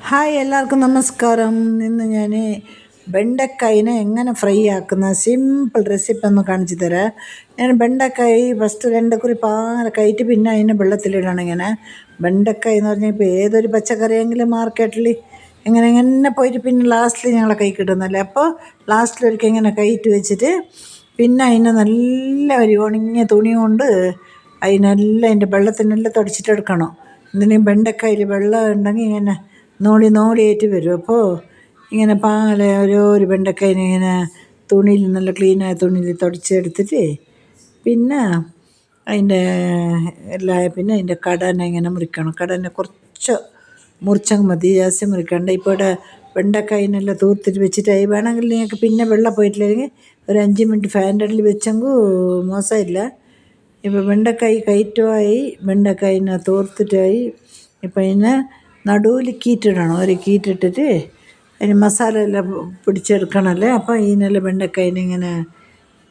Hi, എല്ലാവർക്കും നമസ്കാരം. ഇന്ന് ഞാൻ വെണ്ടക്കായിനെ എങ്ങനെ ഫ്രൈ ആക്കുന്ന സിമ്പിൾ റെസിപ്പി ഒന്ന് കാണിച്ചു തരാം. ഞാൻ വെണ്ടക്കായി ഫസ്റ്റ് 2 കുറി പാലക്കായിട്ട് പിന്നെ അതിനെ വെള്ളത്തിലിടണം. ഇങ്ങനെ വെണ്ടക്കായി എന്ന് പറഞ്ഞാൽ ഇപ്പോൾ ഏതൊരു പച്ചക്കറിയെങ്കിലും മാർക്കറ്റിൽ എങ്ങനെ പോയിട്ട് പിന്നെ ലാസ്റ്റിൽ ഞങ്ങളെ കൈ കിട്ടുന്നല്ലേ. അപ്പോൾ ലാസ്റ്റിലൊരിക്കൽ ഇങ്ങനെ കൈയിട്ട് വെച്ചിട്ട് പിന്നെ അതിനെ നല്ല ഒരു ഉണങ്ങിയ തുണി കൊണ്ട് അതിനെല്ലാം അതിൻ്റെ വെള്ളത്തിനെല്ലാം തുടച്ചിട്ടെടുക്കണം. എന്തിനും വെണ്ടക്കായിൽ വെള്ളം ഉണ്ടെങ്കിൽ ഇങ്ങനെ നോളിയായിട്ട് വരും. അപ്പോൾ ഇങ്ങനെ ഒരു വെണ്ടക്കായിനെ ഇങ്ങനെ തുണിയിൽ നല്ല ക്ലീനായ തുണിയിൽ തുടച്ചെടുത്തിട്ട് പിന്നെ അതിൻ്റെ പിന്നെ അതിൻ്റെ കടനെ ഇങ്ങനെ മുറിക്കണം. കടനെ കുറച്ച് മുറിച്ചാൽ മതി, ജാസ്തി മുറിക്കണ്ട. ഇപ്പോൾ ഇവിടെ വെണ്ടക്കായിനെല്ലാം തൂർത്തിട്ട് വെച്ചിട്ട് വേണമെങ്കിൽ നിങ്ങൾക്ക് പിന്നെ വെള്ളം പോയിട്ടില്ലെങ്കിൽ ഒരു 5 മിനിറ്റ് ഫാൻ്റെ അടിയിൽ വെച്ചെങ്കിൽ മോശമില്ല. ഇപ്പോൾ വെണ്ടക്കായി കയറ്റുമായി, വെണ്ടക്കായിനെ തൂർത്തിട്ടായി. ഇപ്പം അതിനെ നടുവിൽ കീറ്റിടണം. ഒരു കീറ്റിട്ടിട്ട് അതിന് മസാല എല്ലാം പിടിച്ചെടുക്കണമല്ലേ. അപ്പോൾ ഇതിനെല്ലാം വെണ്ടക്കായിനെ ഇങ്ങനെ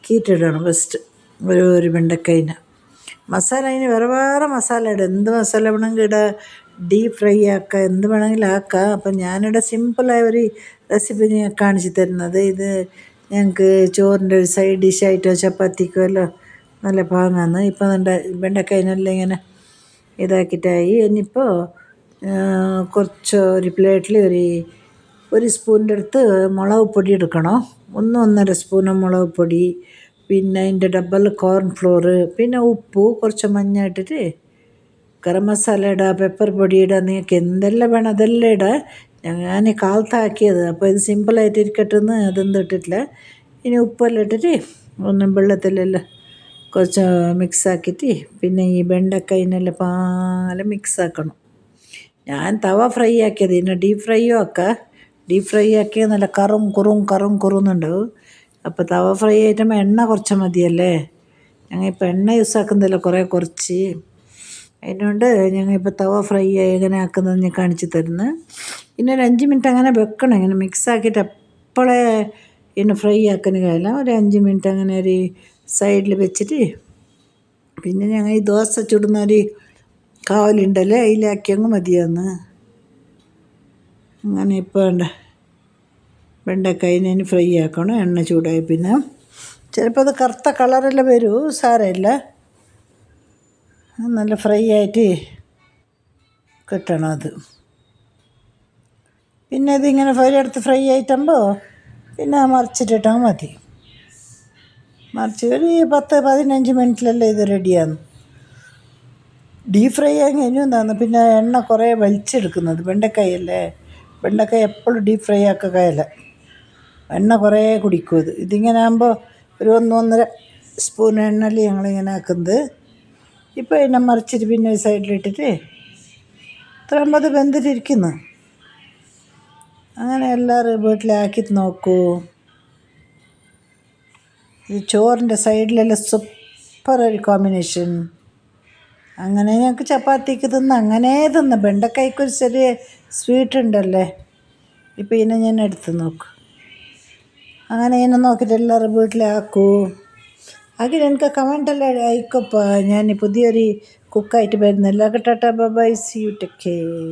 കീറ്റിടണം ഫസ്റ്റ്. ഒരു വെണ്ടക്കായിനെ മസാല അതിന് വേറെ മസാല ഇടുക. എന്ത് മസാല വേണമെങ്കിൽ ഇടുക, ഡീപ്പ് ഫ്രൈ ആക്കുക, എന്ത് വേണമെങ്കിലും ആക്കാം. അപ്പം ഞാനിവിടെ സിമ്പിളായ ഒരു റെസിപ്പി ഞാൻ കാണിച്ചു തരുന്നത്. ഇത് ഞങ്ങൾക്ക് ചോറിൻ്റെ ഒരു സൈഡ് ഡിഷായിട്ടോ ചപ്പാത്തിക്കോ എല്ലാം നല്ല പാങ്ങാന്ന്. ഇപ്പം എൻ്റെ വെണ്ടക്കായിനെല്ലാം ഇങ്ങനെ ഇതാക്കിയിട്ടായി. ഇനിയിപ്പോൾ കുറച്ച് ഒരു പ്ലേറ്റിൽ ഒരു സ്പൂണിൻ്റെ അടുത്ത് മുളക് പൊടി എടുക്കണം. 1-1.5 സ്പൂണ് മുളക് പൊടി, പിന്നെ അതിൻ്റെ ഡബിൾ കോൺഫ്ലോർ, പിന്നെ ഉപ്പ്, കുറച്ച് മഞ്ഞ ഇട്ടിട്ട് ഗരം മസാല ഇടുക, പെപ്പർ പൊടി ഇടുക. നിങ്ങൾക്ക് എന്തെല്ലാം വേണം അതെല്ലാം ഇടുക. ഞാൻ കാലത്താക്കിയത്, അപ്പോൾ ഇത് സിമ്പിളായിട്ട് ഇരിക്കട്ടെന്ന് അതൊന്നും ഇട്ടിട്ടില്ല. ഇനി ഉപ്പെല്ലാം ഇട്ടിട്ട് ഒന്ന് വെള്ളത്തിലെല്ലാം കുറച്ച് മിക്സാക്കിയിട്ട് പിന്നെ ഈ വെണ്ടക്കായിനെല്ലാം മിക്സാക്കണം. ഞാൻ തവ ഫ്രൈ ആക്കിയത്, പിന്നെ ഡീപ്പ് ഫ്രൈയും ആക്കുക. ഡീപ്പ് ഫ്രൈ ആക്കിയാൽ നല്ല കറും കുറുന്നുണ്ടാവും. അപ്പോൾ തവ ഫ്രൈ ആയിട്ടുമ്പോൾ എണ്ണ കുറച്ച് മതിയല്ലേ. ഞങ്ങൾ ഇപ്പോൾ എണ്ണ യൂസ് ആക്കുന്നില്ല, കുറച്ച്. അതിനുകൊണ്ട് ഞങ്ങൾ ഇപ്പോൾ തവ ഫ്രൈ എങ്ങനെ ആക്കുന്നത് ഞാൻ കാണിച്ചു തരുന്നത്. പിന്നെ ഒരു 5 മിനിറ്റ് അങ്ങനെ വെക്കണം. ഇങ്ങനെ മിക്സ് ആക്കിയിട്ട് അപ്പോഴേ പിന്നെ ഫ്രൈ ആക്കുന്ന കാര്യമില്ല. ഒരു 5 മിനിറ്റ് അങ്ങനെ ഒരു സൈഡിൽ വെച്ചിട്ട് പിന്നെ ഞങ്ങൾ ഈ ദോശ ചുടുന്ന ഒരു കാവലുണ്ടല്ലേ, അതിലാക്കിയങ്ങ് മതിയാന്ന്. അങ്ങനെ ഇപ്പോൾ വെണ്ടക്കായിനെ ഫ്രൈ ആക്കണം. എണ്ണ ചൂടായി പിന്നെ ചിലപ്പോൾ അത് കറുത്ത കളറെല്ലാം വരും, സാരമില്ല. നല്ല ഫ്രൈ ആയിട്ട് കിട്ടണം അത്. പിന്നെ ഇതിങ്ങനെ ഫ്രൈ ആയിട്ടാകുമ്പോൾ പിന്നെ മറിച്ചിട്ടിട്ടാൽ മതി. മറിച്ച് ഒരു 10-15 മിനിറ്റിലെല്ലാം ഇത് റെഡിയാകുന്നു. ഡീപ്പ് ഫ്രൈ ആയി കഴിഞ്ഞു എന്താണ് പിന്നെ എണ്ണ കുറേ വലിച്ചെടുക്കുന്നത്. വെണ്ടക്കായല്ലേ, വെണ്ടക്കായ എപ്പോഴും ഡീപ്പ് ഫ്രൈ ആക്കുകയല്ല, എണ്ണ കുറേ കുടിക്കും ഇത്. ഇതിങ്ങനെ ആകുമ്പോൾ ഒരു 1-1.5 സ്പൂൺ എണ്ണയിൽ ഞങ്ങളിങ്ങനെ ആക്കുന്നത്. ഇപ്പോൾ ഇതിനെ മറിച്ചിട്ട് പിന്നെ ഒരു സൈഡിലിട്ടിട്ട് ഇത്രയാകുമ്പോൾ അത് വെന്തിട്ടിരിക്കുന്നു. അങ്ങനെ എല്ലാവരും വീട്ടിലാക്കി നോക്കൂ. ഈ ചോറിൻ്റെ സൈഡിലെല്ലാം സൂപ്പർ ഒരു കോമ്പിനേഷൻ. അങ്ങനെ ഞങ്ങൾക്ക് ചപ്പാത്തിക്ക് അങ്ങനെ വെണ്ടക്കായ്ക്കൊരു ചെറിയ സ്വീറ്റ് ഉണ്ടല്ലേ. ഇപ്പോൾ ഇതിനെ ഞാൻ എടുത്ത് നോക്കും. അങ്ങനെ ഇതിനെ നോക്കിയിട്ട് എല്ലാവരും വീട്ടിലാക്കൂ. ആക്കി എനിക്ക് കമൻറ്റെല്ലാം അയക്കപ്പോൾ. ഞാൻ പുതിയൊരു കുക്കായിട്ട് വരുന്നില്ല. Tata bye bye, see you, take care.